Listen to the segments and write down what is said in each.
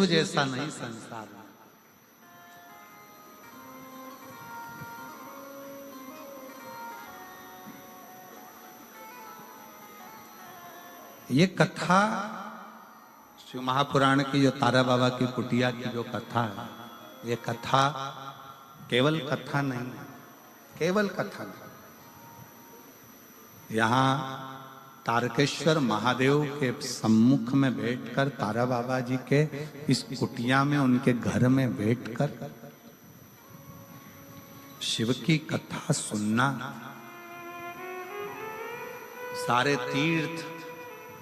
शिव जैसा नहीं संसार में। ये कथा शिव महापुराण की जो तारा बाबा की कुटिया की जो कथा है, ये कथा केवल कथा नहीं है, केवल कथा नहीं। यहाँ तारकेश्वर महादेव के सम्मुख में बैठकर तारा बाबा जी के इस कुटिया में उनके घर में बैठकर शिव की कथा सुनना, सारे तीर्थ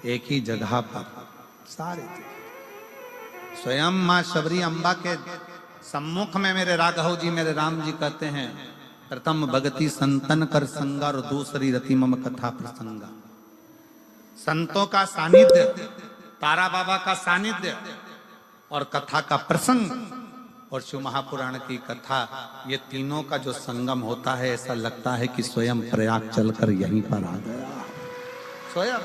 एक ही जगह पर, सारे तीर्थ। स्वयं मां शबरी अम्बा के सम्मुख में मेरे राघव जी, मेरे राम जी कहते हैं, प्रथम भगति संतन कर संगा और दूसरी रति मम कथा प्रसंगा। संतों का सानिध्य, तारा बाबा का सानिध्य और कथा का प्रसंग और शिव महापुराण की कथा, ये तीनों का जो संगम होता है, ऐसा लगता है कि स्वयं प्रयाग चलकर यहीं पर आ गया। स्वयं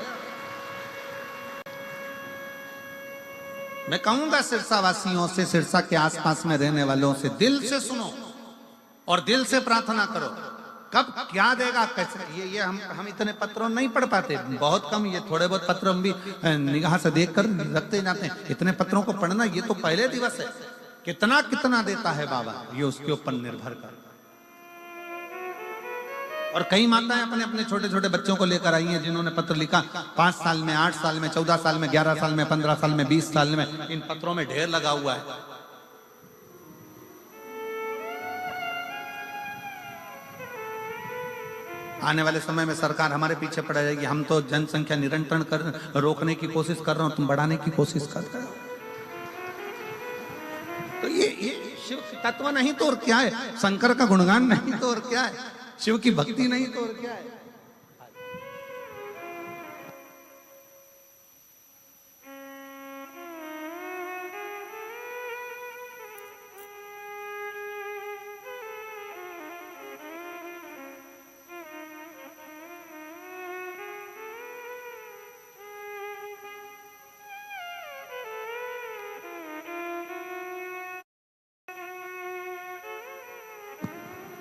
मैं कहूंगा सिरसा वासियों से, सिरसा के आसपास में रहने वालों से, दिल से सुनो और दिल से प्रार्थना करो। कब क्या देगा कैसे, ये हम इतने पत्रों नहीं पढ़ पाते, बहुत कम, ये थोड़े बहुत पत्र हम भी निगाह से देखकर रखते जाते हैं। इतने पत्रों को पढ़ना ये तो पहले दिवस है। कितना कितना देता है बाबा, ये उसके ऊपर निर्भर कर। और कई माताएं अपने अपने छोटे छोटे बच्चों को लेकर आई हैं, जिन्होंने पत्र लिखा 5 साल में, 8 साल में, 14 साल में, 11 साल में, 15 साल में, 20 साल में, इन पत्रों में ढेर लगा हुआ है। आने वाले समय में सरकार हमारे पीछे पड़ जाएगी। हम तो जनसंख्या निरंतरण कर रोकने की कोशिश कर रहे हो, तुम बढ़ाने की कोशिश कर रहे हो। तो ये शिव तत्व नहीं तो और क्या है, शंकर का गुणगान नहीं तो और क्या है, शिव की भक्ति नहीं तो और क्या है।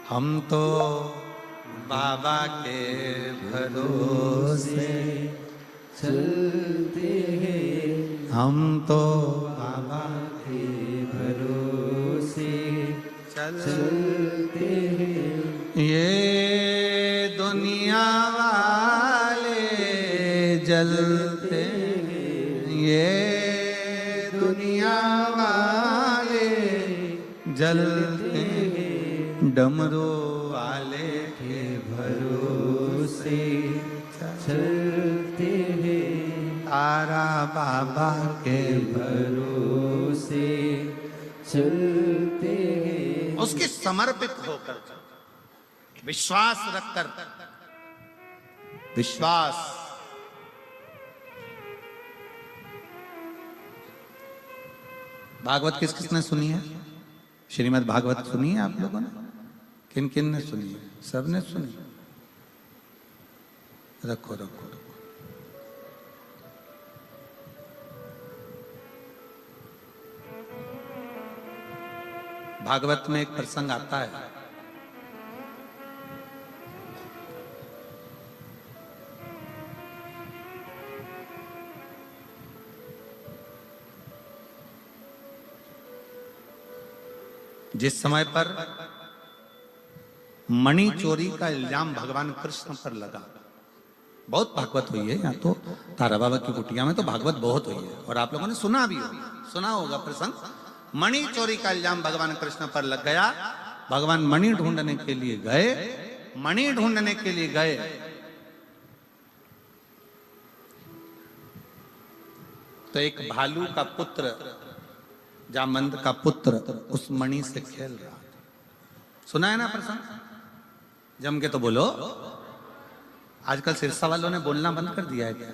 हम तो बाबा के भरोसे चलते हैं, हम तो बाबा के भरोसे चलते हैं। ये दुनिया वाले जलते हैं, ये दुनिया वाले जलते हैं, डमरू वाले के भरोसे चलते हैं, तारा बाबा के भरोसे चलते हैं। उसके समर्पित होकर, विश्वास रखकर, विश्वास। भागवत किस किसने सुनी है? श्रीमद् भागवत सुनी है आप लोगों ने? किन किन ने सुनी है? सब ने सुनी? रखो रखो रखो। भागवत में एक प्रसंग आता है, जिस समय पर मणि चोरी का इल्जाम भगवान कृष्ण पर लगा। बहुत भागवत हुई है यहाँ तो, तारा बाबा की कुटिया में तो भागवत बहुत हुई है, और आप लोगों ने सुना भी होगा, सुना होगा प्रसंग। मणि चोरी का इल्जाम भगवान कृष्ण पर लग गया। भगवान मणि ढूंढने के लिए गए, मणि ढूंढने के लिए गए, तो एक भालू का पुत्र, जामवंत का पुत्र उस मणि से खेल रहा था। सुना है ना प्रसंग? जम के तो बोलो। आजकल सिरसा वालों ने बोलना बंद कर दिया है क्या?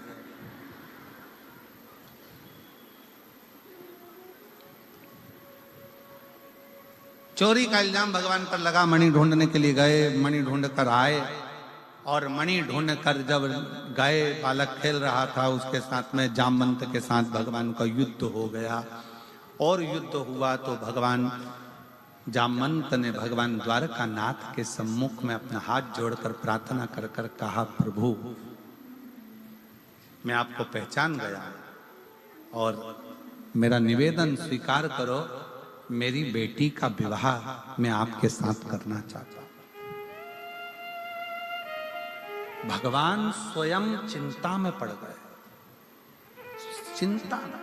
चोरी का इल्जाम भगवान पर लगा, मणि ढूंढने के लिए गए, मणि ढूंढ कर आए, और मणि ढूंढ कर जब गए, बालक खेल रहा था उसके साथ में, जामवंत के साथ भगवान का युद्ध हो गया। और युद्ध हुआ तो भगवान जामवंत ने भगवान द्वारका नाथ के सम्मुख में अपना हाथ जोड़कर प्रार्थना कर कर कहा, प्रभु मैं आपको पहचान गया और मेरा निवेदन स्वीकार करो, मेरी बेटी का विवाह मैं आपके साथ करना चाहता हूं। भगवान स्वयं चिंता में पड़ गए, चिंता में।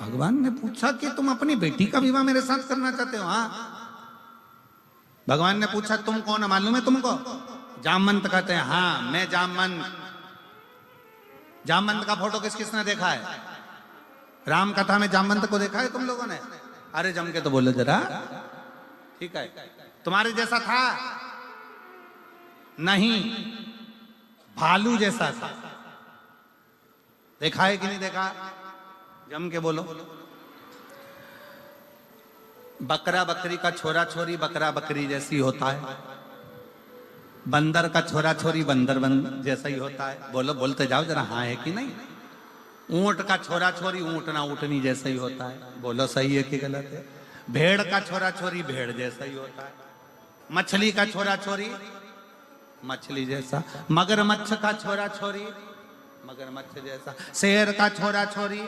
भगवान ने पूछा कि तुम अपनी बेटी का विवाह मेरे साथ करना चाहते हो? हाँ। भगवान ने पूछा तुम कौन, मालूम है तुमको? जामवंत कहते हैं हाँ मैं जामवंत। जामवंत का फोटो किस किसने देखा है? राम कथा में जामवंत को देखा है तुम लोगों ने? अरे जम के तो बोलो जरा। ठीक है, तुम्हारे जैसा था? नहीं, भालू जैसा था। देखा है कि नहीं देखा? जम के बोलो। बकरा बकरी का छोरा छोरी बकरा बकरी जैसी होता है, बंदर का छोरा छोरी बंदर जैसा ही होता है। बोलो, बोलते जाओ जरा, हाँ है कि नहीं? ऊंट का छोरा छोरी ऊंटना ऊंटनी जैसा ही होता है। बोलो सही है कि गलत है? भेड़ का छोरा छोरी भेड़ जैसा ही होता है। मछली का छोरा छोरी मछली जैसा। मगरमच्छ का छोरा छोरी मगरमच्छ जैसा। शेर का छोरा छोरी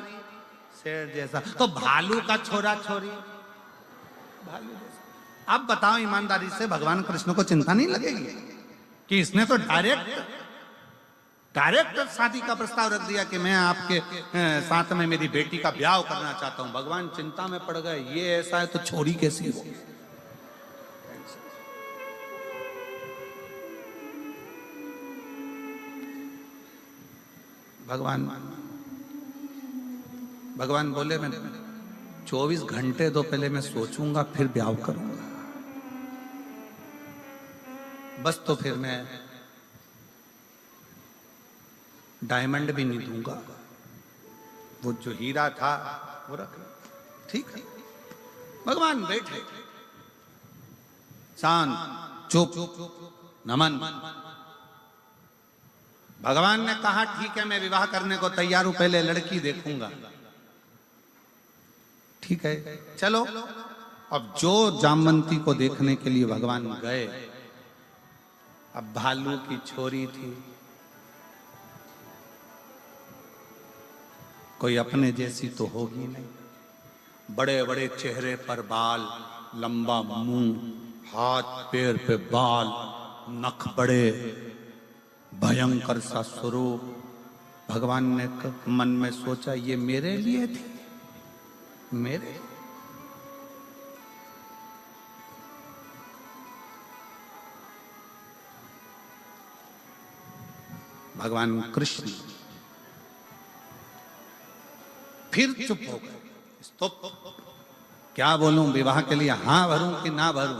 शेर जैसा। तो भालू का छोरा छोरी भालू जैसा। अब बताओ ईमानदारी से, भगवान कृष्ण को चिंता नहीं लगेगी कि इसने तो डायरेक्ट शादी का प्रस्ताव रख दिया कि मैं आपके साथ में मेरी बेटी का ब्याह करना चाहता हूं। भगवान चिंता में पड़ गए, ये ऐसा है तो छोरी कैसी हो? भगवान बोले मैं 24 घंटे दो, पहले मैं सोचूंगा फिर ब्याह करूंगा। बस तो फिर मैं डायमंड भी नहीं दूंगा, वो जो हीरा था वो रख लो। ठीक है। भगवान बैठे शांत चुप नमन। भगवान ने कहा ठीक है मैं विवाह करने को तैयार हूं, पहले लड़की देखूंगा। ठीक है चलो। अब जो जामवंती को देखने के लिए भगवान गए, अब भालू की छोरी थी, कोई अपने जैसी तो होगी नहीं। बड़े बड़े चेहरे पर बाल, लंबा मुंह, हाथ पैर पे बाल, नख बड़े, भयंकर सा स्वरूप। भगवान ने मन में सोचा ये मेरे लिए थी, मेरे। भगवान कृष्ण फिर चुप हो गए। तो क्या बोलूं, विवाह के लिए हाँ भरूं कि ना भरूं?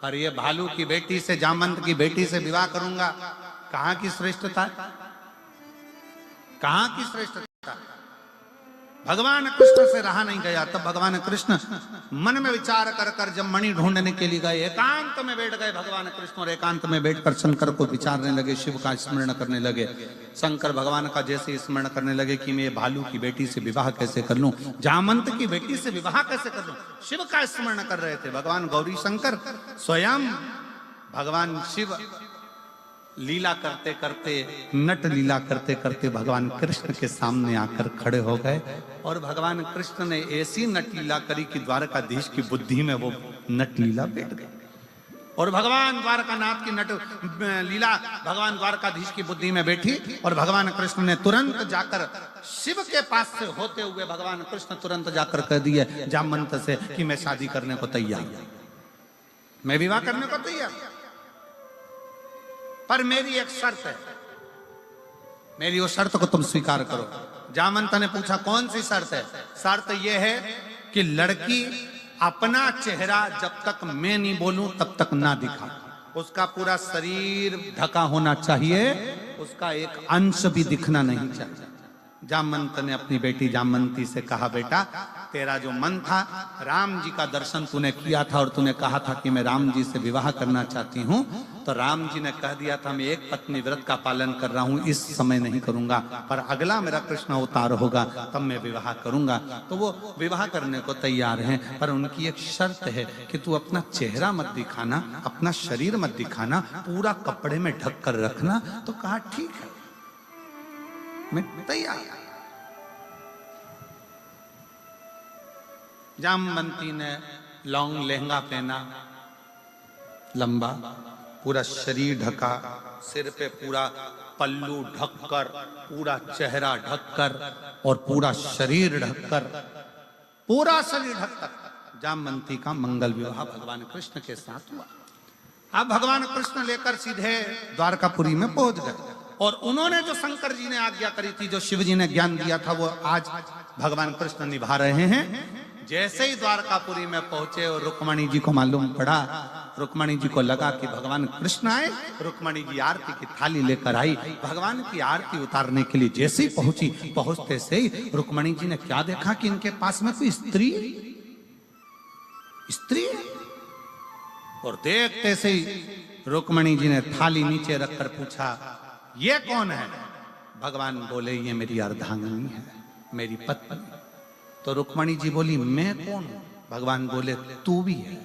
पर ये भालू की बेटी से, जामवंत की बेटी से विवाह करूंगा, कहां की श्रेष्ठता, कहां की श्रेष्ठता? भगवान कृष्ण से रहा नहीं गया। तब भगवान कृष्ण मन में विचार कर कर जब मणि ढूंढने के लिए गए, एकांत में बैठ गए भगवान कृष्ण, और एकांत में बैठकर शंकर को विचारने लगे, शिव का स्मरण करने लगे। शंकर भगवान का जैसे स्मरण करने लगे कि मैं भालू की बेटी से विवाह कैसे कर लूं, जामवंत की बेटी से विवाह कैसे कर लूं, शिव का स्मरण कर रहे थे। भगवान गौरी शंकर स्वयं भगवान शिव लीला करते करते, नट लीला करते करते भगवान कृष्ण के सामने आकर खड़े हो गए। और भगवान कृष्ण ने ऐसी नट लीला करी कि द्वारकाधीश की बुद्धि में वो नट लीला बैठ गई। और भगवान द्वारकानाथ की नट लीला भगवान द्वारकाधीश की बुद्धि में बैठी। और भगवान कृष्ण ने तुरंत जाकर शिव के पास से होते हुए भगवान कृष्ण तुरंत जाकर कह दिए जामवंत से कि मैं शादी करने को तैयार, मैं विवाह करने को तैयार, पर मेरी एक शर्त है, मेरी वो शर्त को तुम स्वीकार करो। जामवंत ने पूछा कौन सी शर्त है? शर्त यह है कि लड़की अपना चेहरा जब तक मैं नहीं बोलूं तब तक ना दिखा। उसका पूरा शरीर ढका होना चाहिए, उसका एक अंश भी दिखना नहीं चाहिए। जामवंत ने अपनी बेटी जामवंती से कहा, बेटा तेरा जो मन था राम जी का दर्शन तूने किया था और तूने कहा था कि मैं राम जी से विवाह करना चाहती हूँ, तो राम जी ने कह दिया था मैं एक पत्नी व्रत का पालन कर रहा हूँ, इस समय नहीं करूंगा, पर अगला मेरा कृष्ण अवतार होगा तब मैं विवाह करूंगा। तो वो विवाह करने को तैयार हैं, पर उनकी एक शर्त है कि तू अपना चेहरा मत दिखाना, अपना शरीर मत दिखाना, पूरा कपड़े में ढक कर रखना। तो कहा ठीक है, मैं तैयार। जामवंती ने लॉन्ग लहंगा पहना, लंबा, पूरा शरीर ढका, सिर पे पूरा पल्लू ढककर, पूरा चेहरा ढककर और पूरा शरीर ढककर, पूरा शरीर ढककर जामवंती का मंगल विवाह भगवान कृष्ण के साथ हुआ। अब भगवान कृष्ण लेकर सीधे द्वारकापुरी में पहुंच गए और उन्होंने जो शंकर जी ने आज्ञा करी थी, जो शिव जी ने ज्ञान दिया था, वो आज भगवान कृष्ण निभा रहे हैं। जैसे ही द्वारकापुरी में पहुंचे और रुक्मणी जी को मालूम पड़ा, रुक्मणी जी को लगा कि भगवान कृष्ण आए, रुक्मणी जी आरती की थाली लेकर आई, भगवान की आरती उतारने के लिए जैसे ही पहुंची, पहुंचते से ही रुक्मणी जी ने क्या देखा कि इनके पास में कोई स्त्री है, और देखते से ही रुक्मणी जी ने थाली नीचे रखकर पूछा, ये कौन है? भगवान बोले, ये मेरी अर्धांगिनी है, मेरी पत्नी। तो रुक्मणी जी बोली, मैं कौन हूं? भगवान बोले, तू भी है।